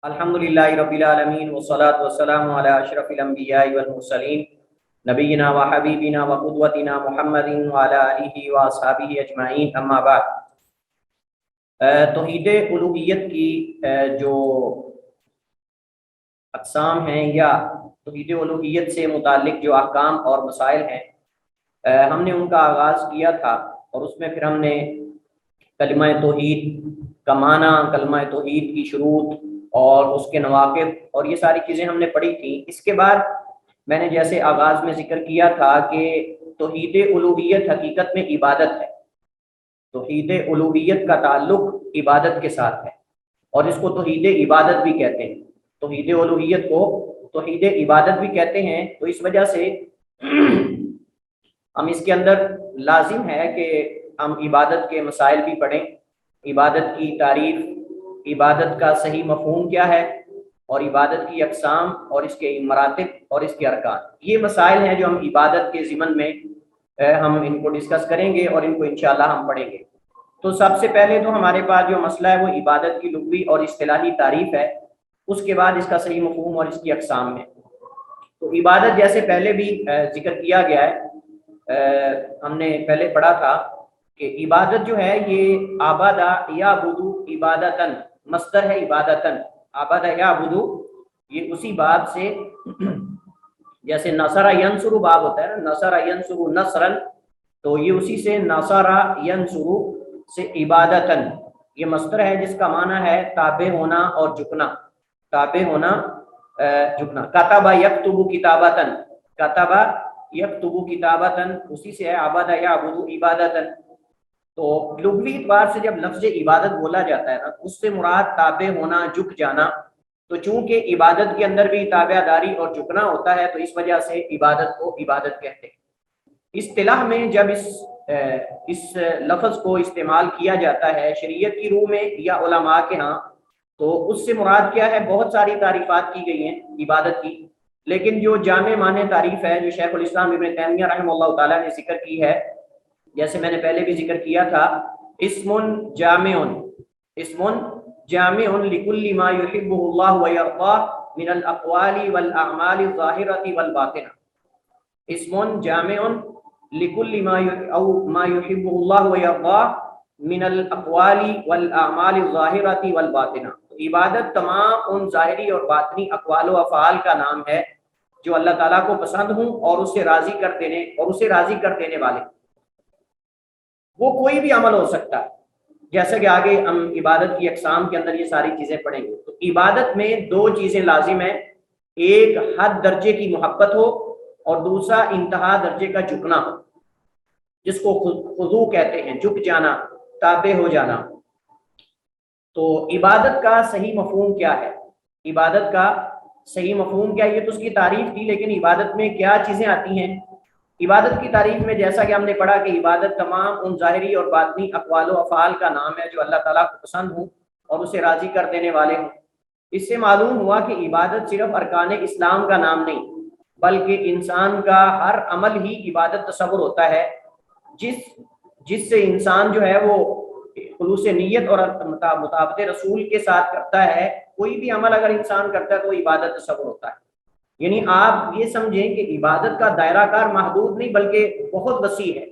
الحمدللہ رب العالمین والصلاة والسلام علی اشرف الانبیاء والمرسلین نبینا و حبیبنا و قدوتنا محمد وعلی آلہ و اصحابہ اجمعین، اما بعد۔ توحید الوہیت کی جو اقسام ہیں یا توحید الوہیت سے متعلق جو احکام اور مسائل ہیں، ہم نے ان کا آغاز کیا تھا اور اس میں پھر ہم نے کلمہ توحید کا معنی، کلمہ توحید کی شروط اور اس کے نواقض اور یہ ساری چیزیں ہم نے پڑھی تھیں۔ اس کے بعد میں نے جیسے آغاز میں ذکر کیا تھا کہ توحید الوہیت حقیقت میں عبادت ہے، توحید الوہیت کا تعلق عبادت کے ساتھ ہے اور اس کو توحید عبادت بھی کہتے ہیں، توحید الوہیت کو توحید عبادت بھی کہتے ہیں۔ تو اس وجہ سے ہم اس کے اندر لازم ہے کہ ہم عبادت کے مسائل بھی پڑھیں، عبادت کی تعریف، عبادت کا صحیح مفہوم کیا ہے، اور عبادت کی اقسام اور اس کے مراتب اور اس کے ارکان۔ یہ مسائل ہیں جو ہم عبادت کے ضمن میں ہم ان کو ڈسکس کریں گے اور ان کو انشاءاللہ ہم پڑھیں گے۔ تو سب سے پہلے تو ہمارے پاس جو مسئلہ ہے وہ عبادت کی لغوی اور اصطلاحی تعریف ہے، اس کے بعد اس کا صحیح مفہوم اور اس کی اقسام ہے۔ تو عبادت جیسے پہلے بھی ذکر کیا گیا ہے، ہم نے پہلے پڑھا تھا کہ عبادت جو ہے یہ آبادہ یا بدو عبادتن مصدر ہے، عبادتن آبادہ یا بدو، یہ اسی باب سے جیسے نصر ینصر باب ہوتا ہے نا، نصر ینصر نصرن، تو یہ اسی سے نصر ینصر سے عبادتن، یہ مصدر ہے جس کا معنی ہے تابع ہونا اور جھکنا، تابع ہونا جھکنا۔ کتب یکتب کتابتن، کتب یکتب کتابتن اسی سے ہے عبادہ یعبد عبادتن۔ تو لغوی اعتبار سے جب لفظ عبادت بولا جاتا ہے نا، اس سے مراد تابع ہونا، جھک جانا۔ تو چونکہ عبادت کے اندر بھی تابع داری اور جھکنا ہوتا ہے تو اس وجہ سے عبادت کو عبادت کہتے ہیں۔ اصطلاح میں جب اس لفظ کو استعمال کیا جاتا ہے شریعت کی روح میں یا علماء کے ہاں، تو اس سے مراد کیا ہے؟ بہت ساری تعریفات کی گئی ہیں عبادت کی، لیکن جو جامع معنی تعریف ہے جو شیخ الاسلام ابن تیمیہ رحمہ اللہ تعالیٰ نے ذکر کی ہے، جیسے میں نے پہلے بھی ذکر کیا تھا، اسم جامع، اسم جامع لکل ما یحبہ اللہ ویرضاہ من الاقوال والاعمال الظاہرۃ والباطنہ، اسم جامع لکل ما یحبہ اللہ ویرضاہ من الاقوال والاعمال الظاہرۃ والباطنہ۔ عبادت تمام ان ظاہری اور باطنی اقوال و افعال کا نام ہے جو اللہ تعالیٰ کو پسند ہوں اور اسے راضی کر دینے والے۔ وہ کوئی بھی عمل ہو سکتا ہے، جیسا کہ آگے ہم عبادت کی اقسام کے اندر یہ ساری چیزیں پڑھیں گے۔ تو عبادت میں دو چیزیں لازم ہیں، ایک حد درجے کی محبت ہو اور دوسرا انتہا درجے کا جھکنا ہو، جس کو خضوع کہتے ہیں، جھک جانا، تابع ہو جانا۔ تو عبادت کا صحیح مفہوم کیا ہے؟ عبادت کا صحیح مفہوم کیا ہے؟ یہ تو اس کی تعریف تھی، لیکن عبادت میں کیا چیزیں آتی ہیں؟ عبادت کی تعریف میں جیسا کہ ہم نے پڑھا کہ عبادت تمام ان ظاہری اور باطنی اقوال و افعال کا نام ہے جو اللہ تعالیٰ کو پسند ہوں اور اسے راضی کر دینے والے ہوں۔ اس سے معلوم ہوا کہ عبادت صرف ارکان اسلام کا نام نہیں، بلکہ انسان کا ہر عمل ہی عبادت تصور ہوتا ہے، جس سے انسان جو ہے وہ خلوص نیت اور مطابقت رسول کے ساتھ کرتا ہے۔ کوئی بھی عمل اگر انسان کرتا ہے تو وہ عبادت تصور ہوتا ہے۔ یعنی آپ یہ سمجھیں کہ عبادت کا دائرہ کار محدود نہیں بلکہ بہت وسیع ہے،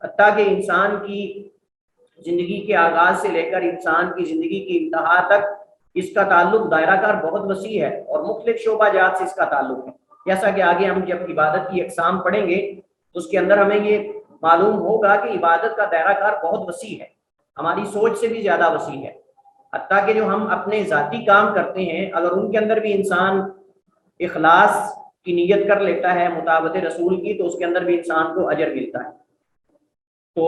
حتیٰ کہ انسان کی زندگی کے آغاز سے لے کر انسان کی زندگی کی انتہا تک اس کا تعلق دائرہ کار بہت وسیع ہے اور مختلف شعبہ جات سے اس کا تعلق ہے۔ جیسا کہ آگے ہم جب عبادت کی اقسام پڑھیں گے تو اس کے اندر ہمیں یہ معلوم ہوگا کہ عبادت کا دائرہ کار بہت وسیع ہے، ہماری سوچ سے بھی زیادہ وسیع ہے۔ حتیٰ کہ جو ہم اپنے ذاتی کام کرتے ہیں اگر ان کے اندر بھی انسان اخلاص کی نیت کر لیتا ہے مطابقت رسول کی تو اس کے اندر بھی انسان کو اجر ملتا ہے۔ تو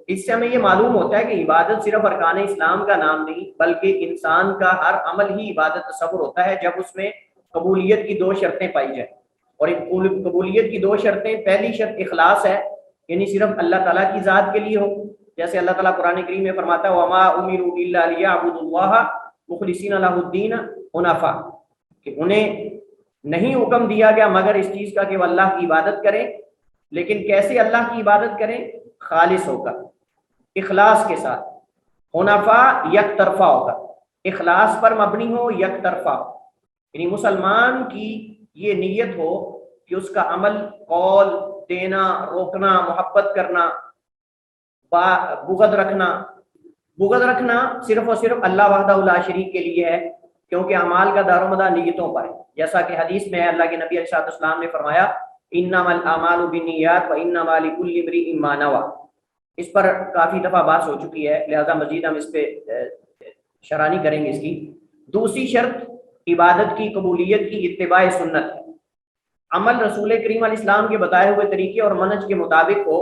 اس سے ہمیں یہ معلوم ہوتا ہے کہ عبادت صرف ارکان اسلام کا نام نہیں بلکہ انسان کا ہر عمل ہی عبادت تصور ہوتا ہے جب اس میں قبولیت کی دو شرطیں پائی جائیں۔ اور قبولیت کی دو شرطیں، پہلی شرط اخلاص ہے، یعنی صرف اللہ تعالیٰ کی ذات کے لیے ہو، جیسے اللہ تعالیٰ قرآن کریم میں فرماتا ہے وَمَا أُمِرُوا إِلَّا لِيَعْبُدُوا اللَّهَ مُخْلِصِينَ لَهُ الدِّينَ حُنَفَاءَ، کہ انہیں نہیں حکم دیا گیا مگر اس چیز کا کہ وہ اللہ کی عبادت کریں، لیکن کیسے اللہ کی عبادت کریں؟ خالص ہو کر، اخلاص کے ساتھ، حنفاء یک طرفہ ہو کر۔ اخلاص پر مبنی ہو، یک طرفہ ہو، یعنی مسلمان کی یہ نیت ہو کہ اس کا عمل، قول، دینا، روکنا، محبت کرنا، بغض رکھنا صرف اور صرف اللہ وحدہ لا شریک کے لیے ہے، کیونکہ اعمال کا دار و مدار نیتوں پر ہے، جیسا کہ حدیث میں ہے، اللہ کے نبی علیہ السلام نے فرمایا انما الاعمال بالنیات وانما لکل امرئ ما نوى۔ اس پر کافی دفعہ بات ہو چکی ہے، لہذا مزید ہم اس پہ شرح نہیں کریں گے اس کی۔ دوسری شرط عبادت کی قبولیت کی اتباع سنت ہے، عمل رسول کریم علیہ السلام کے بتائے ہوئے طریقے اور منہج کے مطابق ہو۔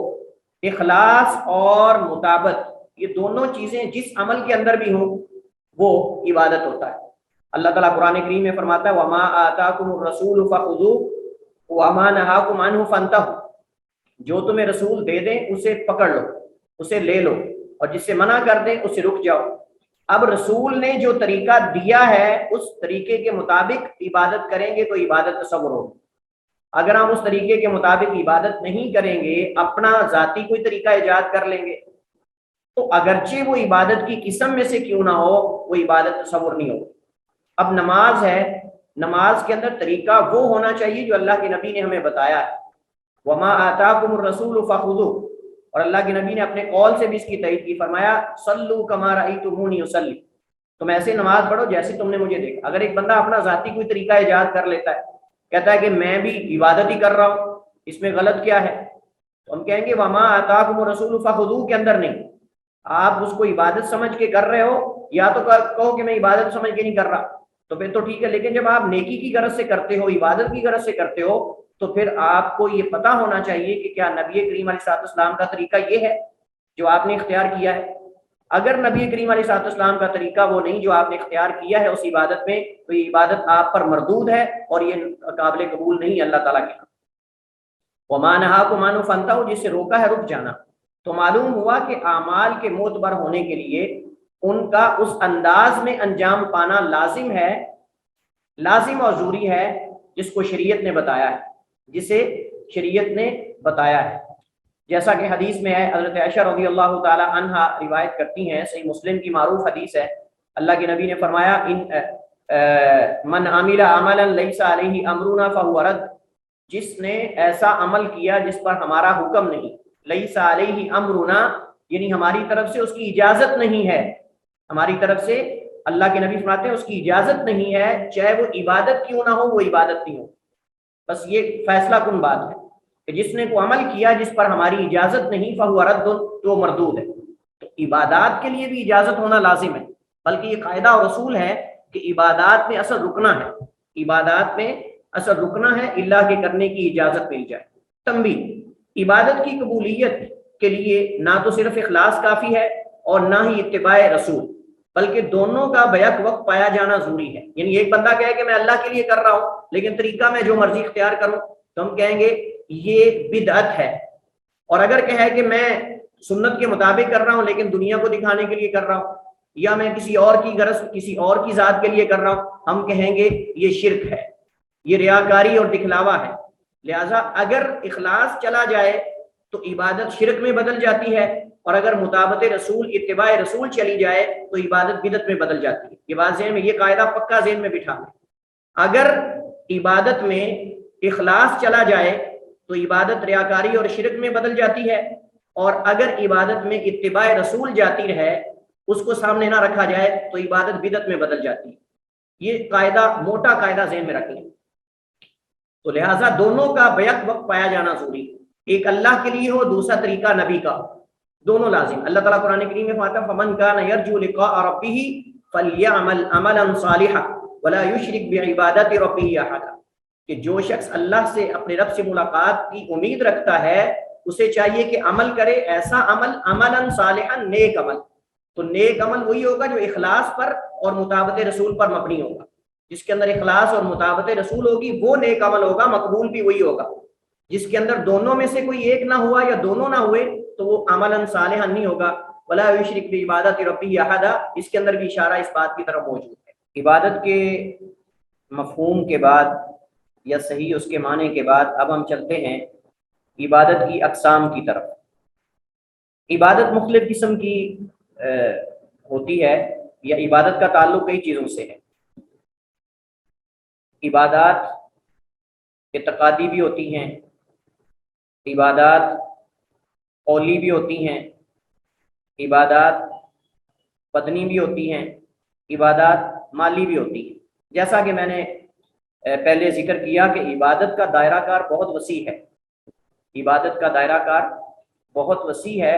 اخلاص اور مطابقت، یہ دونوں چیزیں جس عمل کے اندر بھی ہوں وہ عبادت ہوتا ہے۔ اللہ تعالیٰ قرآن کریم میں فرماتا ہے وَمَا آتَاكُمُ الرَّسُولُ فَخُذُوهُ وَمَا نَهَاكُمْ عَنْهُ فَانْتَهُوا، جو تمہیں رسول دے دیں اسے پکڑ لو، اسے لے لو، اور جس سے منع کر دیں اس سے رک جاؤ۔ اب رسول نے جو طریقہ دیا ہے اس طریقے کے مطابق عبادت کریں گے تو عبادت تصور ہوگی۔ اگر ہم اس طریقے کے مطابق عبادت نہیں کریں گے، اپنا ذاتی کوئی طریقہ ایجاد کر لیں گے، تو اگرچہ وہ عبادت کی قسم میں سے کیوں نہ ہو وہ عبادت تصور نہیں ہوگی۔ اب نماز ہے، نماز کے اندر طریقہ وہ ہونا چاہیے جو اللہ کے نبی نے ہمیں بتایا ہے، وما آتاکم الرسول فخذوه، اور اللہ کے نبی نے اپنے قول سے بھی اس کی تائید کی، فرمایا صلو کما رأیتمونی اصلی، تم ایسے نماز پڑھو جیسے تم نے مجھے دیکھا۔ اگر ایک بندہ اپنا ذاتی کوئی طریقہ ایجاد کر لیتا ہے، کہتا ہے کہ میں بھی عبادت ہی کر رہا ہوں، اس میں غلط کیا ہے؟ تو ہم کہیں گے وما آتاکم الرسول فخذوه کے اندر نہیں، آپ اس کو عبادت سمجھ کے کر رہے ہو، یا تو کہو کہ میں عبادت سمجھ کے نہیں کر رہا تو پھر تو ٹھیک ہے، لیکن جب آپ نیکی کی غرض سے کرتے ہو، عبادت کی غرض سے کرتے ہو، تو پھر آپ کو یہ پتہ ہونا چاہیے کہ کیا نبی کریم علیہ السلام کا طریقہ یہ ہے جو آپ نے اختیار کیا ہے۔ اگر نبی کریم علیہ السلام کا طریقہ وہ نہیں جو آپ نے اختیار کیا ہے اس عبادت میں، تو یہ عبادت آپ پر مردود ہے اور یہ قابل قبول نہیں اللہ تعالیٰ کے۔ وَمَا نَهَاكُمْ عَنْهُ فَانْتَهُوا، جس سے روکا ہے رک جانا۔ تو معلوم ہوا کہ اعمال کے معتبر ہونے کے لیے ان کا اس انداز میں انجام پانا لازم ہے، لازم اور ضروری ہے جس کو شریعت نے بتایا ہے، جسے شریعت نے بتایا ہے۔ جیسا کہ حدیث میں ہے، حضرت عائشہ رضی اللہ تعالی عنہا روایت کرتی ہیں، صحیح مسلم کی معروف حدیث ہے، اللہ کے نبی نے فرمایا من عمل عملا لیس علیہ امرنا فہو رد، جس نے ایسا عمل کیا جس پر ہمارا حکم نہیں، لیس علیہ امرنا یعنی ہماری طرف سے اس کی اجازت نہیں ہے، ہماری طرف سے اللہ کے نبی فرماتے ہیں اس کی اجازت نہیں ہے، چاہے وہ عبادت کیوں نہ ہو وہ عبادت نہیں ہو۔ بس یہ فیصلہ کن بات ہے کہ جس نے کوئی عمل کیا جس پر ہماری اجازت نہیں فہو رد، تو مردود ہے۔ تو عبادات کے لیے بھی اجازت ہونا لازم ہے، بلکہ یہ قاعدہ اور اصول ہے کہ عبادات میں اصل رکنا ہے، عبادات میں اصل رکنا ہے، اللہ کے کرنے کی اجازت مل جائے۔ تنبیہ، عبادت کی قبولیت کے لیے نہ تو صرف اخلاص کافی ہے اور نہ ہی اتباع رسول، بلکہ دونوں کا بیک وقت پایا جانا ضروری ہے۔ یعنی ایک بندہ کہے کہ میں اللہ کے لیے کر رہا ہوں لیکن طریقہ میں جو مرضی اختیار کروں تو ہم کہیں گے یہ بدعت ہے، اور اگر کہے کہ میں سنت کے مطابق کر رہا ہوں لیکن دنیا کو دکھانے کے لیے کر رہا ہوں، یا میں کسی اور کی غرض کسی اور کی ذات کے لیے کر رہا ہوں، ہم کہیں گے یہ شرک ہے، یہ ریاکاری اور دکھلاوا ہے۔ لہٰذا اگر اخلاص چلا جائے تو عبادت شرک میں بدل جاتی ہے، اور اگر مطابقت رسول، اتباع رسول چلی جائے تو عبادت بدعت میں بدل جاتی ہے۔ یہ بات ذہن میں، یہ قاعدہ پکا ذہن میں بٹھا لیں۔ اگر عبادت میں اخلاص چلا جائے تو عبادت ریاکاری اور شرک میں بدل جاتی ہے، اور اگر عبادت میں اتباع رسول جاتی رہے، اس کو سامنے نہ رکھا جائے تو عبادت بدعت میں بدل جاتی ہے۔ یہ قاعدہ، موٹا قاعدہ ذہن میں رکھ لیں۔ تو لہٰذا دونوں کا بیک وقت پایا جانا ضروری ہے، ایک اللہ کے لیے ہو، دوسرا طریقہ نبی کا، دونوں لازم۔ اللہ تعالیٰ قرآن کریم میں فرماتا ہے فَمَنْ كَانَ يَرْجُو لِقَاءَ رَبِّهِ فَلْيَعْمَلْ عَمَلًا صَالِحًا وَلَا يُشْرِكْ بِعِبَادَةِ رَبِّهِ أَحَدًا، کہ جو شخص اللہ سے، اپنے رب سے ملاقات کی امید رکھتا ہے، اسے چاہیے کہ عمل کرے، ایسا عمل، عملاً صالحاً، نیک عمل۔ تو نیک عمل وہی ہوگا جو اخلاص پر اور مطابقت رسول پر مبنی ہوگا، جس کے اندر اخلاص اور مطابقت رسول ہوگی وہ نیک عمل ہوگا، مقبول بھی وہی ہوگا۔ جس کے اندر دونوں میں سے کوئی ایک نہ ہوا یا دونوں نہ ہوئے تو وہ عملاً صالحاً نہیں ہوگا۔ ولا یشرک بعبادۃ ربہ احد، اس کے اندر بھی اشارہ اس بات کی طرف موجود ہے۔ عبادت کے مفہوم کے بعد یا صحیح اس کے معنی کے بعد اب ہم چلتے ہیں عبادت کی اقسام کی طرف۔ عبادت مختلف قسم کی ہوتی ہے، یا عبادت کا تعلق کئی چیزوں سے ہے۔ عبادات اعتقادی بھی ہوتی ہیں، عبادات قولی بھی ہوتی ہیں، عبادات بدنی بھی ہوتی ہیں، عبادات مالی بھی ہوتی ہیں۔ جیسا کہ میں نے پہلے ذکر کیا کہ عبادت کا دائرہ کار بہت وسیع ہے، عبادت کا دائرہ کار بہت وسیع ہے،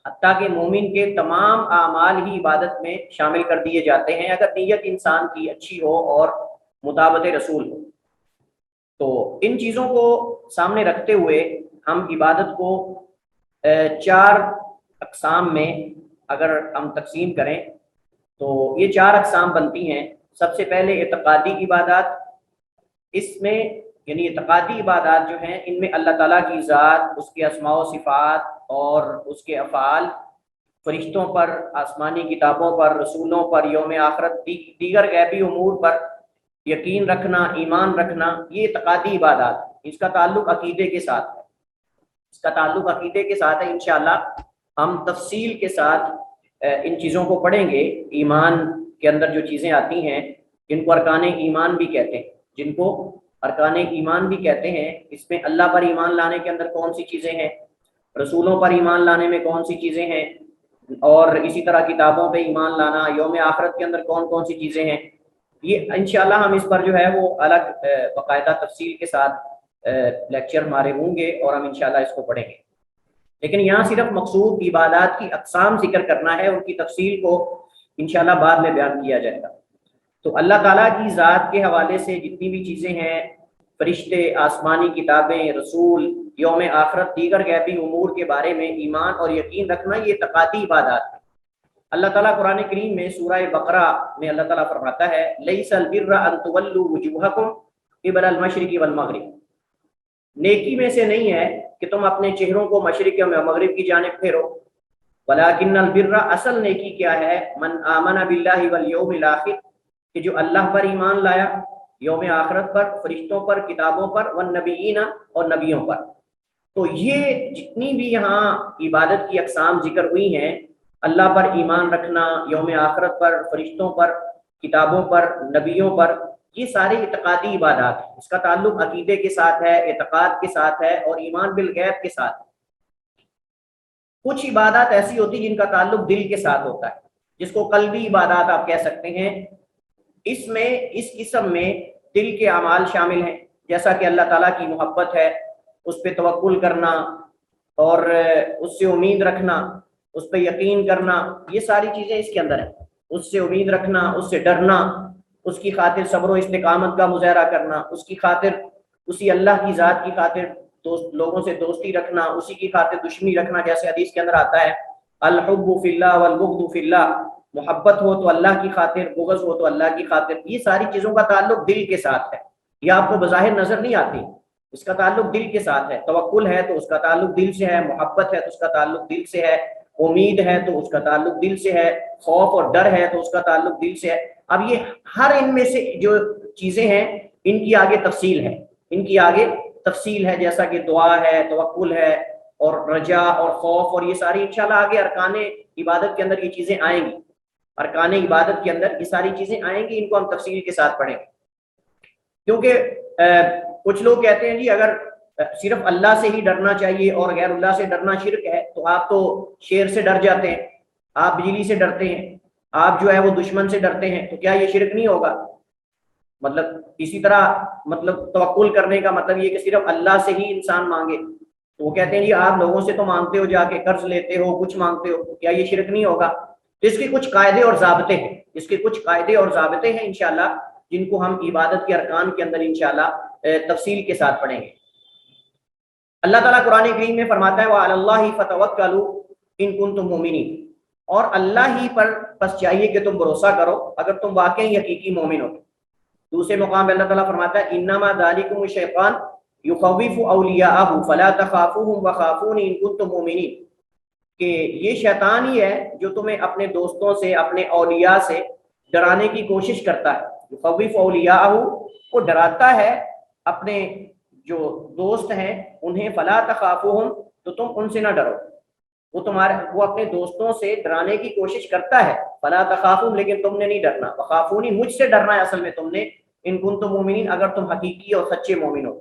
حتیٰ کہ مومن کے تمام اعمال ہی عبادت میں شامل کر دیے جاتے ہیں اگر نیت انسان کی اچھی ہو اور مطابقت رسول ہو۔ تو ان چیزوں کو سامنے رکھتے ہوئے ہم عبادت کو چار اقسام میں اگر ہم تقسیم کریں تو یہ چار اقسام بنتی ہیں۔ سب سے پہلے اعتقادی عبادات، اس میں یعنی اعتقادی عبادات جو ہیں ان میں اللہ تعالیٰ کی ذات، اس کے اسماء و صفات اور اس کے افعال، فرشتوں پر، آسمانی کتابوں پر، رسولوں پر، یوم آخرت، دیگر غیبی امور پر یقین رکھنا، ایمان رکھنا، یہ اعتقادی عبادات، اس کا تعلق عقیدے کے ساتھ ہے، اس کا تعلق عقیدے کے ساتھ ہے۔ انشاءاللہ ہم تفصیل کے ساتھ ان چیزوں کو پڑھیں گے۔ ایمان کے اندر جو چیزیں آتی ہیں جن کو ارکان ایمان بھی کہتے ہیں، جن کو ارکان ایمان بھی کہتے ہیں، اس میں اللہ پر ایمان لانے کے اندر کون سی چیزیں ہیں، رسولوں پر ایمان لانے میں کون سی چیزیں ہیں، اور اسی طرح کتابوں پہ ایمان لانا، یوم آخرت کے اندر کون کون سی چیزیں ہیں، یہ انشاءاللہ ہم اس پر جو ہے وہ الگ باقاعدہ تفصیل کے ساتھ لیکچر ہمارے ہوں گے اور ہم انشاءاللہ اس کو پڑھیں گے۔ لیکن یہاں صرف مقصود عبادات کی اقسام ذکر کرنا ہے، ان کی تفصیل کو انشاءاللہ بعد میں بیان کیا جائے گا۔ تو اللہ تعالیٰ کی ذات کے حوالے سے جتنی بھی چیزیں ہیں، فرشتے، آسمانی کتابیں، رسول، یوم آخرت، دیگر غیبی امور کے بارے میں ایمان اور یقین رکھنا، یہ اعتقادی عبادات ہے۔ اللہ تعالیٰ قرآن کریم میں سورہ بقرہ میں اللہ تعالیٰ فرماتا ہے لیس البر ان تولوا وجوہکم قبل المشرق والمغرب، نیکی میں سے نہیں ہے کہ تم اپنے چہروں کو مشرق اور مغرب کی جانب پھیرو، ولکن البر، اصل نیکی کیا ہے، من آمن باللہ والیوم الآخر، کہ جو اللہ پر ایمان لایا، یوم آخرت پر، فرشتوں پر، کتابوں پر، والنبیین، اور نبیوں پر۔ تو یہ جتنی بھی یہاں عبادت کی اقسام ذکر ہوئی ہیں، اللہ پر ایمان رکھنا، یوم آخرت پر، فرشتوں پر، کتابوں پر، نبیوں پر، یہ ساری اعتقادی عبادات ہیں۔ اس کا تعلق عقیدے کے ساتھ ہے، اعتقاد کے ساتھ ہے، اور ایمان بالغیب کے ساتھ ہے۔ کچھ عبادات ایسی ہوتی جن کا تعلق دل کے ساتھ ہوتا ہے، جس کو قلبی عبادات آپ کہہ سکتے ہیں۔ اس میں، اس قسم میں دل کے اعمال شامل ہیں، جیسا کہ اللہ تعالیٰ کی محبت ہے، اس پہ توکل کرنا اور اس سے امید رکھنا، اس پہ یقین کرنا، یہ ساری چیزیں اس کے اندر ہیں۔ اس سے امید رکھنا، اس سے ڈرنا، اس کی خاطر صبر و استقامت کا مظاہرہ کرنا، اس کی خاطر، اسی اللہ کی ذات کی خاطر لوگوں سے دوستی رکھنا، اسی کی خاطر دشمنی رکھنا، جیسے حدیث کے اندر آتا ہے الحب فی اللہ والبغض فی اللہ، محبت ہو تو اللہ کی خاطر، بغض ہو تو اللہ کی خاطر۔ یہ ساری چیزوں کا تعلق دل کے ساتھ ہے، یہ آپ کو بظاہر نظر نہیں آتی، اس کا تعلق دل کے ساتھ ہے۔ توکل ہے تو اس کا تعلق دل سے ہے، محبت ہے تو اس کا تعلق دل سے ہے، امید ہے تو اس کا تعلق دل سے ہے، خوف اور ڈر ہے تو اس کا تعلق دل سے ہے۔ اب یہ ہر ان میں سے جو چیزیں ہیں ان کی آگے تفصیل ہے، ان کی آگے تفصیل ہے، جیسا کہ دعا ہے، توکل ہے، اور رجا اور خوف، اور یہ ساری انشاءاللہ آگے ارکان عبادت کے اندر یہ چیزیں آئیں گی، ارکان عبادت کے اندر یہ ساری چیزیں آئیں گی، ان کو ہم تفصیل کے ساتھ پڑھیں گے۔ کیونکہ کچھ لوگ کہتے ہیں جی اگر صرف اللہ سے ہی ڈرنا چاہیے اور غیر اللہ سے ڈرنا شرک ہے، تو آپ تو شیر سے ڈر جاتے ہیں، آپ بجلی سے ڈرتے ہیں، آپ جو ہے وہ دشمن سے ڈرتے ہیں، تو کیا یہ شرک نہیں ہوگا؟ مطلب اسی طرح مطلب توکل کرنے کا مطلب یہ کہ صرف اللہ سے ہی انسان مانگے، تو وہ کہتے ہیں جی آپ لوگوں سے تو مانگتے ہو، جا کے قرض لیتے ہو، کچھ مانگتے ہو، کیا یہ شرک نہیں ہوگا؟ تو اس کے کچھ قاعدے اور ضابطے ہیں، اس کے کچھ قاعدے اور ضابطے ہیں انشاءاللہ، جن کو ہم عبادت کے ارکان کے اندر انشاءاللہ تفصیل کے ساتھ پڑھیں گے۔ اللہ تعالیٰ قرآن کریم میں فرماتا ہے وَعَلَى اللَّهِ فَتَوَكَّلُوا إِن كُنتُم مُؤْمِنِينَ، اور اللہ ہی پر بس چاہیے کہ تم بھروسہ کرو اگر تم واقعی حقیقی مومن ہو۔ دوسرے مقام پہ اللہ تعالیٰ فرماتا ہے انما ذالکم الشیطان یخوف اولیاءہ فلا تخافوہم وخافون ان کنتم مؤمنین، کہ یہ شیطان ہی ہے جو تمہیں اپنے دوستوں سے، اپنے اولیاء سے ڈرانے کی کوشش کرتا ہے۔ یخوف اولیاءہ، وہ ڈراتا ہے اپنے جو دوست ہیں انہیں، فلا تخافوہم، تو تم ان سے نہ ڈرو۔ وہ اپنے دوستوں سے ڈرانے کی کوشش کرتا ہے، فلا تخافوا، لیکن تم نے نہیں ڈرنا، وخافونی، مجھ سے ڈرنا ہے اصل میں تم نے، ان کنتم مومنین، اگر تم حقیقی اور سچے مومن ہو۔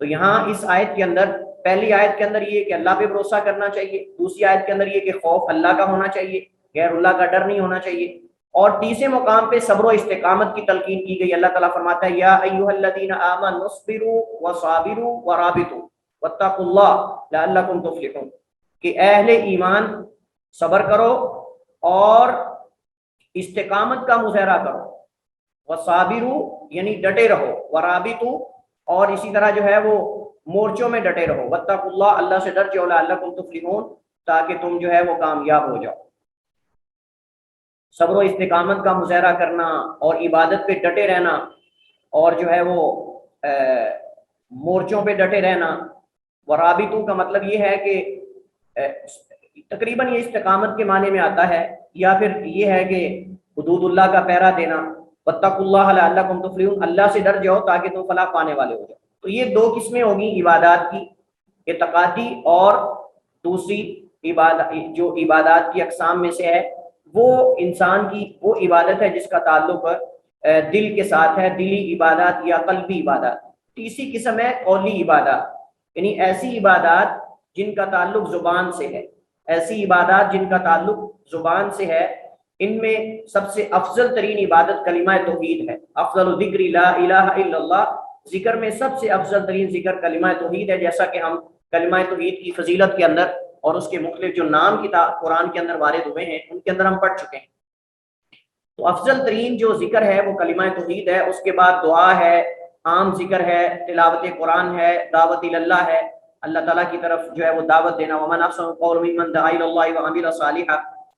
تو یہاں اس آیت کے اندر، پہلی آیت کے اندر یہ کہ اللہ پہ بھروسہ کرنا چاہیے، دوسری آیت کے اندر یہ کہ خوف اللہ کا ہونا چاہیے، غیر اللہ کا ڈر نہیں ہونا چاہیے، اور تیسرے مقام پہ صبر و استقامت کی تلقین کی گئی۔ اللہ تعالیٰ فرماتا ہے یا ایھا الذین آمنوا اصبروا وصابروا ورابطوا واتقوا اللہ لعلکم تفلحون، کہ اہل ایمان صبر کرو اور استقامت کا مظاہرہ کرو، وصابروا یعنی ڈٹے رہو، ورابطوا اور اسی طرح جو ہے وہ مورچوں میں ڈٹے رہو، واتقوا اللہ، اللہ سے ڈر جاؤ، لعلکم تفلحون، تاکہ تم جو ہے وہ کامیاب ہو جاؤ۔ صبر و استقامت کا مظاہرہ کرنا اور عبادت پہ ڈٹے رہنا، اور جو ہے وہ مورچوں پہ ڈٹے رہنا۔ ورابطوں کا مطلب یہ ہے کہ تقریباً یہ استقامت کے معنی میں آتا ہے، یا پھر یہ ہے کہ حدود اللہ کا پہرا دینا، واتقوا اللہ لعلکم تفلحون، اللہ سے ڈر جاؤ تاکہ تم فلاح پانے والے ہو جاؤ۔ تو یہ دو قسمیں ہوگی عبادات کی، اعتقادی اور دوسری عبادت جو عبادات کی اقسام میں سے ہے، وہ انسان کی وہ عبادت ہے جس کا تعلق دل کے ساتھ ہے، دلی عبادات یا قلبی عبادات۔ تیسری قسم ہے قولی عبادات، یعنی ایسی عبادات جن کا تعلق زبان سے ہے، ایسی عبادات جن کا تعلق زبان سے ہے۔ ان میں سب سے افضل ترین عبادت کلمہ توحید ہے، افضل الذکر لا الہ الا اللہ، ذکر میں سب سے افضل ترین ذکر کلمہ توحید ہے، جیسا کہ ہم کلمہ توحید کی فضیلت کے اندر اور اس کے مختلف جو نام کتاب قرآن کے اندر وارد ہوئے ہیں ان کے اندر ہم پڑھ چکے ہیں۔ تو افضل ترین جو ذکر ہے وہ کلمہ توحید ہے، اس کے بعد دعا ہے، عام ذکر ہے، تلاوت قرآن ہے، دعوت اللہ ہے، اللہ تعالیٰ کی طرف جو ہے وہ دعوت دینا، ومن احسن قولا ممن دعا الی اللہ وعمل صالحا،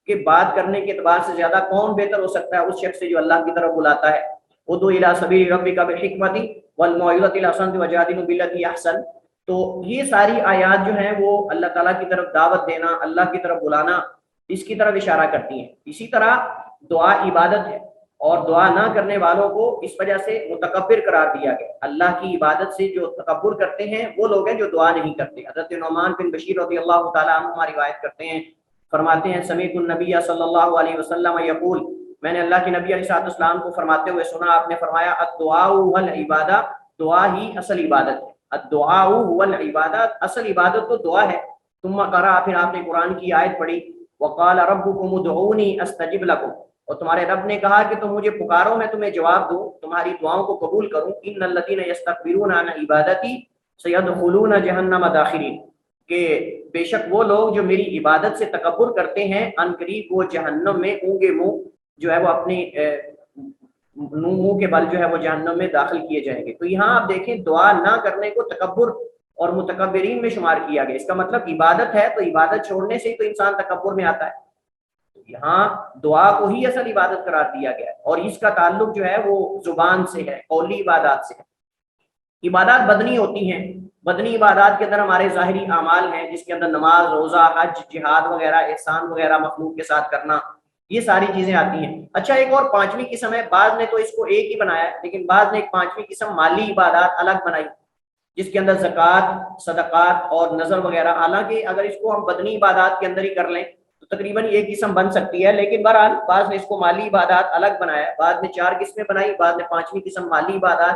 کہ بات کرنے کے اعتبار سے زیادہ کون بہتر ہو سکتا ہے اس شخص سے جو اللہ کی طرف بلاتا ہے۔ ادعو الی سبیل ربک بالحکمۃ والموعظۃ الحسنۃ وجادلہم باللتی احسن۔ تو یہ ساری آیات جو ہیں وہ اللہ تعالیٰ کی طرف دعوت دینا، اللہ کی طرف بلانا، اس کی طرف اشارہ کرتی ہیں۔ اسی طرح دعا عبادت ہے، اور دعا نہ کرنے والوں کو اس وجہ سے متکبر قرار دیا گیا۔ اللہ کی عبادت سے جو تکبر کرتے ہیں وہ لوگ ہیں جو دعا نہیں کرتے۔ حضرت نعمان بن بشیر رضی اللہ تعالیٰ عنہ روایت کرتے ہیں، فرماتے ہیں سمیعت النبی صلی اللہ علیہ وسلم یقول، میں نے اللہ کے نبی علیہ السلام کو فرماتے ہوئے سنا، آپ نے فرمایا الدعاء والعبادہ، دعا ہی اصل عبادت ہے، الدعاء والعبادہ، اصل عبادت تو دعا ہے۔ ثم قرأ، پھر آپ نے قرآن کی آیت پڑھی، وقال ربکم ادعونی استجب لکم، اور تمہارے رب نے کہا کہ تم مجھے پکارو میں تمہیں جواب دوں، تمہاری دعاؤں کو قبول کروں۔ ان الذین یستکبرون عن عبادتی سیدخلون جہنم داخرین، کہ بے شک وہ لوگ جو میری عبادت سے تکبر کرتے ہیں ان قریب وہ جہنم میں اونگے منہ جو ہے وہ اپنے منہ کے بل جو ہے وہ جہنم میں داخل کیے جائیں گے۔ تو یہاں آپ دیکھیں دعا نہ کرنے کو تکبر اور متکبرین میں شمار کیا گیا۔ اس کا مطلب عبادت ہے تو عبادت چھوڑنے سے ہی تو انسان تکبر میں آتا ہے۔ یہاں دعا کو ہی اصل عبادت قرار دیا گیا ہے، اور اس کا تعلق جو ہے وہ زبان سے ہے، قولی عبادات سے ہے۔ عبادات بدنی ہوتی ہیں، بدنی عبادات کے اندر ہمارے ظاہری اعمال ہیں، جس کے اندر نماز، روزہ، حج، جہاد وغیرہ، احسان وغیرہ مخلوق کے ساتھ کرنا، یہ ساری چیزیں آتی ہیں۔ اچھا، ایک اور پانچویں قسم ہے، بعض نے تو اس کو ایک ہی بنایا ہے، لیکن بعض نے ایک پانچویں قسم مالی عبادات الگ بنائی، جس کے اندر زکوٰۃ، صدقات اور نذر وغیرہ۔ حالانکہ اگر اس کو ہم بدنی عبادات کے اندر ہی کر لیں تو تقریباً یہ قسم بن سکتی ہے، لیکن بہرحال بعض نے اس کو مالی عبادات الگ بنایا، بعض نے 4 قسمیں بنائی، بعض نے 5ویں قسم مالی عبادات،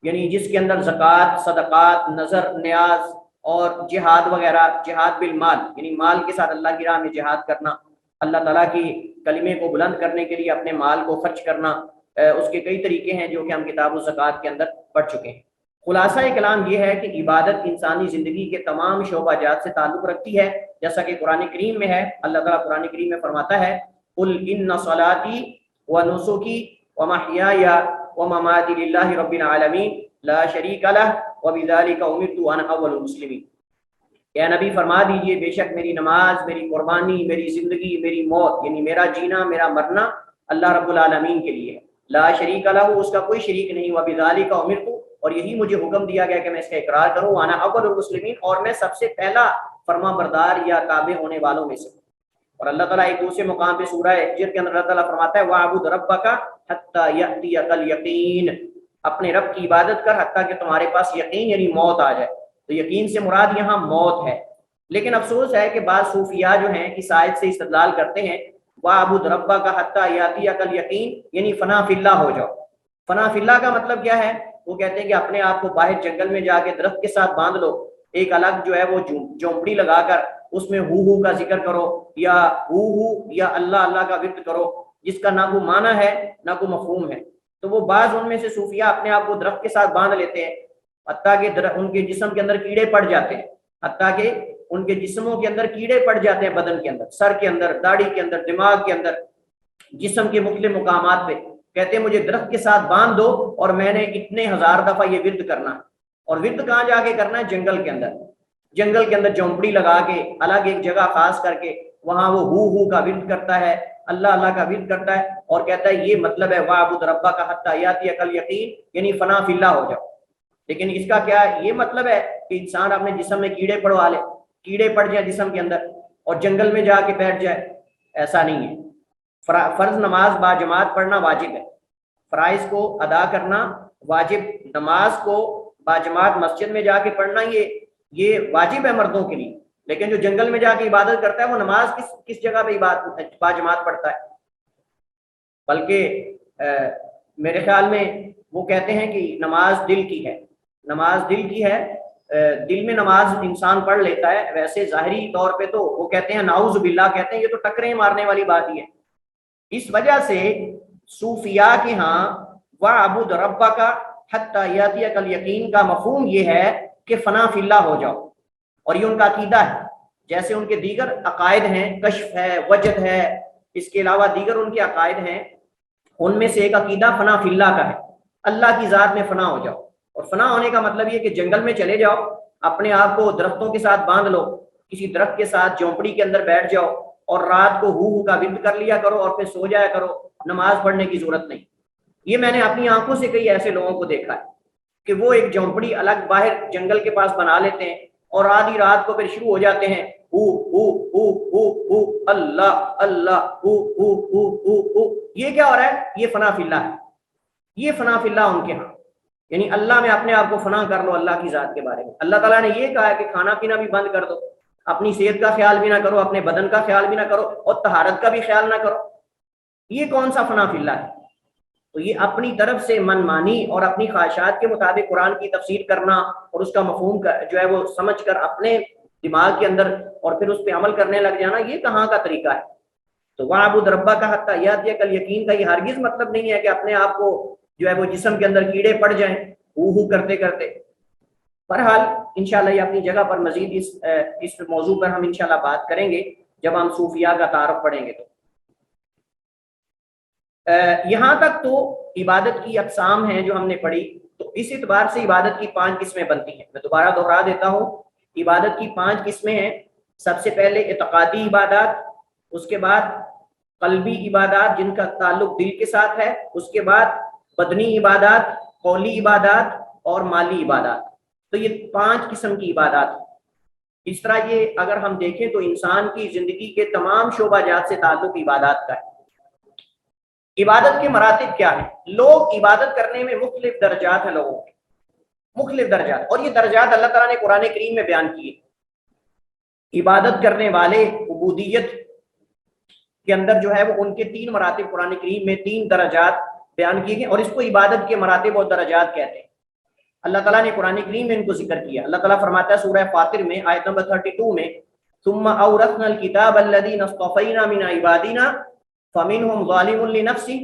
یعنی جس کے اندر زکوٰۃ، صدقات، نذر، نیاز اور جہاد وغیرہ، جہاد بالمال یعنی مال کے ساتھ اللہ کی راہ میں جہاد کرنا، اللہ تعالیٰ کی کلمے کو بلند کرنے کے لیے اپنے مال کو خرچ کرنا۔ اس کے کئی طریقے ہیں جو کہ ہم کتاب الزکوٰۃ کے اندر پڑھ چکے ہیں۔ خلاصہ کلام یہ ہے کہ عبادت انسانی زندگی کے تمام شعبہ جات سے تعلق رکھتی ہے، جیسا کہ قرآن کریم میں ہے۔ اللہ تعالیٰ قرآن کریم میں فرماتا ہے قل ان صلاتی ونسکی ومحیای ومماتی للہ رب العالمین لا شریک لہ وبذلک امرت وانا اول المسلمین، اے نبی فرما دیجئے بے شک میری نماز، میری قربانی، میری زندگی، میری موت، یعنی میرا جینا، میرا مرنا اللہ رب العالمین کے لیے ہے، لا شریک لہ، اس کا کوئی شریک نہیں، وبذلک امرت، اور یہی مجھے حکم دیا گیا کہ میں اس کا اقرار کروں، وانا اول المسلمین، اور میں سب سے پہلا فرما بردار یا تابع ہونے والوں میں سے۔ اور اللہ تعالیٰ ایک دوسرے مقام پہ سورہ ہجر کے اندر اللہ تعالیٰ فرماتا ہے وَاعْبُدْ رَبَّكَ حَتَّى يَأْتِيَكَ الْيَقِينُ، اپنے رب کی عبادت کر حتیٰ کہ تمہارے پاس یقین یعنی موت آ جائے۔ تو یقین سے مراد یہاں موت ہے، لیکن افسوس ہے کہ بعض صوفیاء جو ہیں اس آیت سے استدلال کرتے ہیں وَاعْبُدْ رَبَّكَ حَتَّى يَأْتِيَكَ الْيَقِينُ، یعنی فنا فی اللہ ہو جاؤ۔ فنا فی اللہ کا مطلب کیا ہے؟ وہ کہتے ہیں کہ اپنے آپ کو باہر جنگل میں جا کے درخت کے ساتھ باندھ لو، ایک الگ جو ہے وہ جھونپڑی لگا کر اس میں ہو کا ذکر کرو، یا ہو یا اللہ اللہ کا ورد کرو، جس کا نہ کوئی معنی ہے نہ کوئی مفہوم ہے۔ تو وہ بعض ان میں سے صوفیاء اپنے آپ کو درخت کے ساتھ باندھ لیتے ہیں، حتیٰ کہ ان کے جسم کے اندر کیڑے پڑ جاتے ہیں، حتیٰ کہ ان کے جسموں کے اندر کیڑے پڑ جاتے ہیں، بدن کے اندر، سر کے اندر، داڑھی کے اندر، دماغ کے اندر، جسم کے مختلف مقامات پہ۔ کہتے ہیں مجھے درخت کے ساتھ باندھ دو اور میں نے اتنے ہزار دفعہ یہ ورد کرنا ہے۔ اور ورد کہاں جا کے کرنا ہے؟ جنگل کے اندر، جنگل کے اندر جھونپڑی لگا کے الگ ایک جگہ خاص کر کے وہاں وہ ہو کا ورد کرتا ہے، اللہ اللہ کا ورد کرتا ہے، اور کہتا ہے یہ مطلب ہے وَاعْبُدْ رَبَّكَ حَتَّى يَأْتِيَكَ الْيَقِينُ، یعنی فنا فی اللہ ہو جاؤ۔ لیکن اس کا کیا یہ مطلب ہے کہ انسان اپنے جسم میں کیڑے پڑوا لے، کیڑے پڑ جائیں جسم کے اندر اور جنگل میں جا کے بیٹھ جائے؟ ایسا نہیں ہے۔ فرض نماز باجماعت پڑھنا واجب ہے، فرائض کو ادا کرنا واجب، نماز کو باجماعت مسجد میں جا کے پڑھنا یہ واجب ہے مردوں کے لیے۔ لیکن جو جنگل میں جا کے عبادت کرتا ہے وہ نماز کس جگہ پہ باجماعت پڑھتا ہے؟ بلکہ میرے خیال میں وہ کہتے ہیں کہ نماز دل کی ہے، نماز دل کی ہے، دل میں نماز انسان پڑھ لیتا ہے۔ ویسے ظاہری طور پہ تو وہ کہتے ہیں نعوذ باللہ، کہتے ہیں یہ تو ٹکریں مارنے والی بات ہی ہے۔ اس وجہ سے صوفیاء کے ہاں وَاعْبُدْ رَبَّكَ حَتَّى يَأْتِيَكَ الْيَقِينُ کا مفہوم یہ ہے کہ فنا فی اللہ ہو جاؤ، اور یہ ان کا عقیدہ ہے۔ جیسے ان کے دیگر عقائد ہیں، کشف ہے، وجد ہے، اس کے علاوہ دیگر ان کے عقائد ہیں، ان میں سے ایک عقیدہ فنا فی اللہ کا ہے، اللہ کی ذات میں فنا ہو جاؤ۔ اور فنا ہونے کا مطلب یہ کہ جنگل میں چلے جاؤ، اپنے آپ کو درختوں کے ساتھ باندھ لو، کسی درخت کے ساتھ جھونپڑی کے اندر بیٹھ جاؤ، اور رات کو ہو کا ورد کر لیا کرو اور پھر سو جایا کرو، نماز پڑھنے کی ضرورت نہیں۔ یہ میں نے اپنی آنکھوں سے کئی ایسے لوگوں کو دیکھا ہے کہ وہ ایک جھونپڑی الگ باہر جنگل کے پاس بنا لیتے ہیں اور آدھی رات کو پھر شروع ہو جاتے ہیں ہو اللہ اللہ ہو۔ یہ کیا ہو رہا ہے؟ یہ فنا فی اللہ ہے، یہ فنا فی اللہ ان کے ہاں، یعنی اللہ میں اپنے آپ کو فنا کر لو اللہ کی ذات کے بارے میں۔ اللہ تعالیٰ نے یہ کہا ہے کہ کھانا پینا بھی بند کر دو، اپنی صحت کا خیال بھی نہ کرو، اپنے بدن کا خیال بھی نہ کرو، اور طہارت کا بھی خیال نہ کرو۔ یہ کون سا فنا فی اللہ ہے؟ تو یہ اپنی طرف سے من مانی اور اپنی خواہشات کے مطابق قرآن کی تفسیر کرنا اور اس کا مفہوم جو ہے وہ سمجھ کر اپنے دماغ کے اندر اور پھر اس پہ عمل کرنے لگ جانا، یہ کہاں کا طریقہ ہے؟ تو وَاعْبُدْ رَبَّكَ حَتَّى يَأْتِيَكَ الْيَقِينُ کا یہ ہرگز مطلب نہیں ہے کہ اپنے آپ کو جو ہے وہ جسم کے اندر کیڑے پڑ جائیں ہو کرتے کرتے۔ بہرحال انشاءاللہ یہ اپنی جگہ پر مزید اس موضوع پر ہم انشاءاللہ بات کریں گے جب ہم صوفیاء کا تعارف پڑھیں گے۔ تو یہاں تک تو عبادت کی اقسام ہیں جو ہم نے پڑھی، تو اس اعتبار سے عبادت کی 5 قسمیں بنتی ہیں۔ میں دوبارہ دوہرا دیتا ہوں، عبادت کی 5 قسمیں ہیں۔ سب سے پہلے اعتقادی عبادات، اس کے بعد قلبی عبادات جن کا تعلق دل کے ساتھ ہے، اس کے بعد بدنی عبادات، قولی عبادات اور مالی عبادات۔ تو یہ 5 قسم کی عبادات ہیں۔ اس طرح یہ اگر ہم دیکھیں تو انسان کی زندگی کے تمام شعبہ جات سے تعلق عبادات کا ہے۔ عبادت کے مراتب کیا ہیں؟ لوگ عبادت کرنے میں مختلف درجات ہیں، لوگوں کے مختلف درجات، اور یہ درجات اللہ تعالیٰ نے قرآن کریم میں بیان کیے۔ عبادت کرنے والے عبودیت کے اندر جو ہے وہ ان کے 3 مراتب قرآن کریم میں 3 درجات بیان کیے گئے، اور اس کو عبادت کے مراتب اور درجات کہتے ہیں۔ اللہ تعالیٰ نے قرآن کریم میں ان کو ذکر کیا۔ اللہ تعالیٰ فرماتا ہے سورہ فاطر میں آیت نمبر 32 میں ثم اورثنا الكتاب الذين اصطفينا من عبادنا فمنهم ظالم لنفسه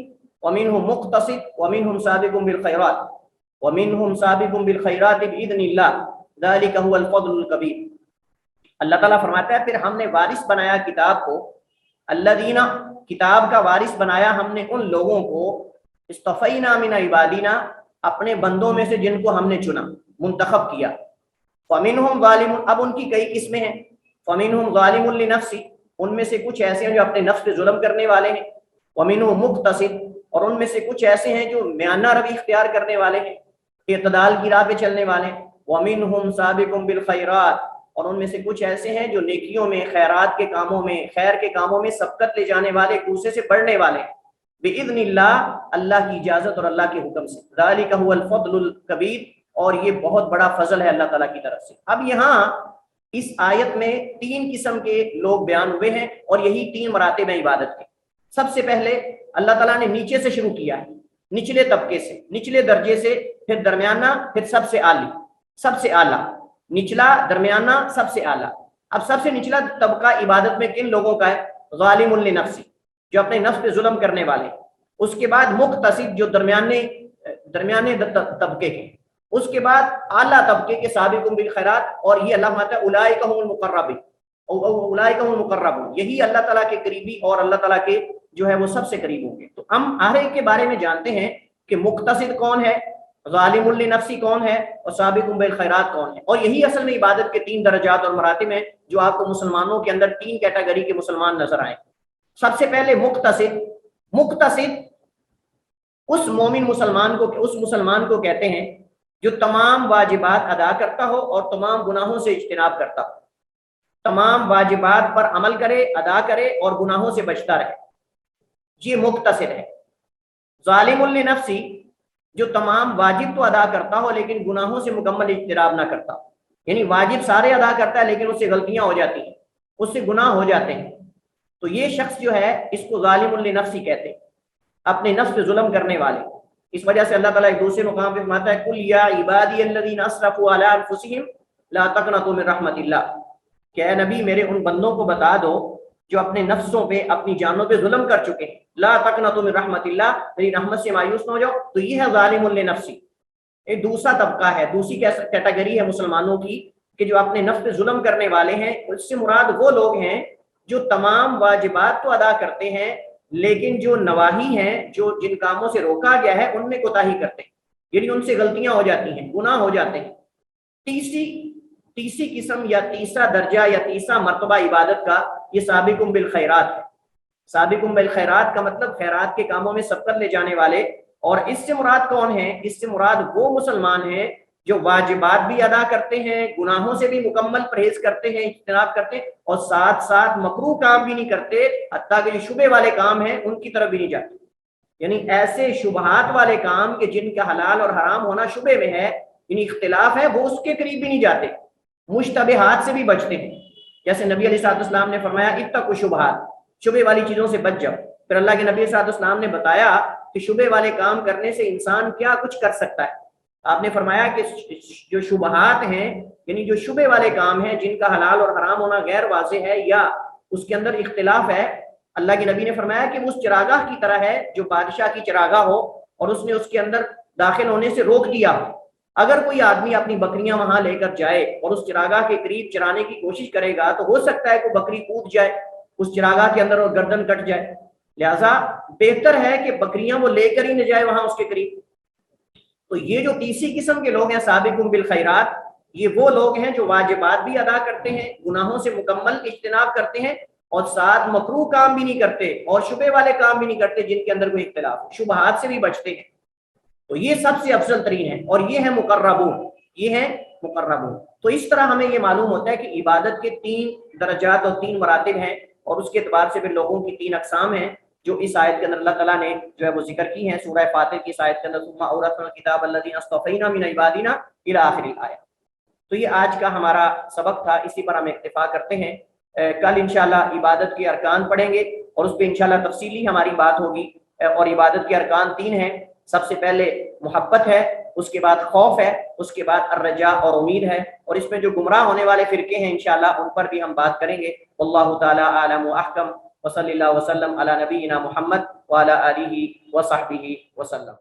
ومنهم مقتصد ومنهم سابق بالخيرات بإذن الله ذلك هو الفضل الكبير۔ اللہ تعالیٰ فرماتا ہے پھر ہم نے وارث بنایا کتاب کو، الذین کتاب کا وارث بنایا ہم نے ان لوگوں کو، اصطفینا من عبادنا اپنے بندوں میں سے جن کو ہم نے چنا، منتخب کیا۔ فمنهم ظالم، اب ان کی کئی قسمیں ہیں۔ فمنهم ظالم لنفسه، ان میں سے کچھ ایسے ہیں جو اپنے نفس پہ ظلم کرنے والے ہیں۔ ومنهم مقتصد، اور ان میں سے کچھ ایسے ہیں جو میانہ روی اختیار کرنے والے ہیں، اعتدال کی راہ پہ چلنے والے ہیں۔ ومنهم سابق بالخیرات، اور ان میں سے کچھ ایسے ہیں جو نیکیوں میں، خیرات کے کاموں میں، خیر کے کاموں میں سبقت لے جانے والے، دوسرے سے بڑھنے والے ہیں۔ بِإِذْنِ اللَّهِ، اللہ کی اجازت اور اللہ کے حکم سے۔ ذَلِكَ هُوَ الْفَضْلُ الْكَبِيرُ، اور یہ بہت بڑا فضل ہے اللہ تعالیٰ کی طرف سے۔ اب یہاں اس آیت میں 3 قسم کے لوگ بیان ہوئے ہیں اور یہی 3 مراتب ہیں عبادت کے۔ سب سے پہلے اللہ تعالیٰ نے نیچے سے شروع کیا ہے، نچلے طبقے سے، نچلے درجے سے، پھر درمیانہ، پھر سب سے اعلی، سب سے اعلیٰ، نچلا، درمیانہ، سب سے اعلیٰ۔ اب سب سے نچلا طبقہ عبادت میں کن لوگوں کا ہے؟ ظالم لنفسی، جو اپنے نفس پہ ظلم کرنے والے، اس کے بعد مقتصد، جو درمیانے طبقے کے، اس کے بعد اعلیٰ طبقے کے سابقون بالخیرات، اور یہ اللہ ماتا اولئک هم المقربون، اولئک هم المقربون، یہی اللہ تعالیٰ کے قریبی اور اللہ تعالیٰ کے جو ہے وہ سب سے قریب ہوں گے۔ تو ہم ہر ایک کے بارے میں جانتے ہیں کہ مقتصد کون ہے، ظالم لنفسی کون ہے، اور سابقون بالخیرات کون ہے، اور یہی اصل میں عبادت کے 3 درجات اور مراتب ہیں جو آپ کو مسلمانوں کے اندر 3 کیٹیگری کے مسلمان نظر آئیں۔ سب سے پہلے مقتصد، مقتصد اس مومن مسلمان کو، اس مسلمان کو کہتے ہیں جو تمام واجبات ادا کرتا ہو اور تمام گناہوں سے اجتناب کرتا ہو، تمام واجبات پر عمل کرے، ادا کرے اور گناہوں سے بچتا رہے، یہ مقتصد ہے۔ ظالم لنفسی، جو تمام واجب تو ادا کرتا ہو لیکن گناہوں سے مکمل اجتناب نہ کرتا ہو، یعنی واجب سارے ادا کرتا ہے لیکن اس سے غلطیاں ہو جاتی ہیں، اس سے گناہ ہو جاتے ہیں، تو یہ شخص جو ہے اس کو ظالم لنفسی کہتے ہیں، اپنے نفس پہ ظلم کرنے والے۔ اس وجہ سے اللہ تعالیٰ ایک دوسرے مقام پہ فرماتا ہے قل یا عبادی الذین اسرفوا علی انفسہم لا تقنطوا من رحمت اللہ، کہ اے نبی میرے ان بندوں کو بتا دو جو اپنے نفسوں پہ، اپنی جانوں پہ ظلم کر چکے ہیں، لا تقنطوا من رحمت اللہ، میری رحمت سے مایوس نہ ہو جاؤ۔ تو یہ ہے ظالم لنفسی، ایک دوسرا طبقہ ہے، دوسری کیٹیگری ہے مسلمانوں کی کہ جو اپنے نفس پہ ظلم کرنے والے ہیں۔ اس سے مراد وہ لوگ ہیں جو تمام واجبات تو ادا کرتے ہیں لیکن جو نواہی ہیں، جو جن کاموں سے روکا گیا ہے ان میں کوتاہی کرتے ہیں، یعنی ان سے غلطیاں ہو جاتی ہیں، گناہ ہو جاتے ہیں۔ تیسری قسم یا تیسرا درجہ یا تیسرا مرتبہ عبادت کا یہ سابقون بالخیرات ہے۔ سابقون بالخیرات کا مطلب خیرات کے کاموں میں سبقت لے جانے والے، اور اس سے مراد کون ہیں؟ اس سے مراد وہ مسلمان ہیں جو واجبات بھی ادا کرتے ہیں، گناہوں سے بھی مکمل پرہیز کرتے ہیں، اجتناب کرتے ہیں، اور ساتھ ساتھ مکروہ کام بھی نہیں کرتے، حتیٰ کہ جو شبہ والے کام ہیں ان کی طرف بھی نہیں جاتے، یعنی ایسے شبہات والے کام کہ جن کا حلال اور حرام ہونا شبہ میں ہے، یعنی اختلاف ہے، وہ اس کے قریب بھی نہیں جاتے، مشتبہات سے بھی بچتے ہیں۔ جیسے نبی علیہ الصلوۃ والسلام نے فرمایا اتقوا شبہات، شبہ والی چیزوں سے بچ جاؤ۔ پھر اللہ کے نبی علیہ الصلوۃ والسلام نے بتایا کہ شبہ والے کام کرنے سے انسان کیا کچھ کر سکتا ہے۔ آپ نے فرمایا کہ جو شبہات ہیں، یعنی جو شبہ والے کام ہیں جن کا حلال اور حرام ہونا غیر واضح ہے یا اس کے اندر اختلاف ہے، اللہ کے نبی نے فرمایا کہ وہ اس چراگاہ کی طرح ہے جو بادشاہ کی چراگاہ ہو اور اس نے اس کے اندر داخل ہونے سے روک دیا ہو۔ اگر کوئی آدمی اپنی بکریاں وہاں لے کر جائے اور اس چراگاہ کے قریب چرانے کی کوشش کرے گا تو ہو سکتا ہے کہ بکری کود جائے اس چراگاہ کے اندر اور گردن کٹ جائے، لہذا بہتر ہے کہ بکریاں وہ لے کر ہی نہ جائے وہاں اس کے قریب۔ تو یہ جو تیسری قسم کے لوگ ہیں سابقون بالخیرات، یہ وہ لوگ ہیں جو واجبات بھی ادا کرتے ہیں، گناہوں سے مکمل اجتناب کرتے ہیں، اور ساتھ مکروہ کام بھی نہیں کرتے اور شبہ والے کام بھی نہیں کرتے جن کے اندر کوئی اختلاف ہو، شبہات سے بھی بچتے ہیں۔ تو یہ سب سے افضل ترین ہے، اور یہ ہے مقربون، یہ ہے مقربون۔ تو اس طرح ہمیں یہ معلوم ہوتا ہے کہ عبادت کے 3 درجات اور 3 مراتب ہیں، اور اس کے اعتبار سے پھر لوگوں کی 3 اقسام ہیں جو اس آیت کے اندر اللہ تعالیٰ نے جو ہے وہ ذکر کی ہیں سورہ فاتر کی اس آیت کے اندر، ثم اورثنا الکتاب الذین اصطفینا من عبادنا الی آخر الآیہ۔ تو یہ آج کا ہمارا سبق تھا، اسی پر ہم اکتفا کرتے ہیں۔ کل انشاءاللہ عبادت کے ارکان پڑھیں گے اور اس پہ انشاءاللہ تفصیلی ہماری بات ہوگی۔ اور عبادت کے ارکان 3 ہیں، سب سے پہلے محبت ہے، اس کے بعد خوف ہے، اس کے بعد الرجاء اور امید ہے، اور اس میں جو گمراہ ہونے والے فرقے ہیں انشاءاللہ ان پر بھی ہم بات کریں گے۔ واللہ تعالی اعلم واحکم، وصلی اللہ وسلم علی نبینا محمد وعلی آلہ وصحبہ وسلم۔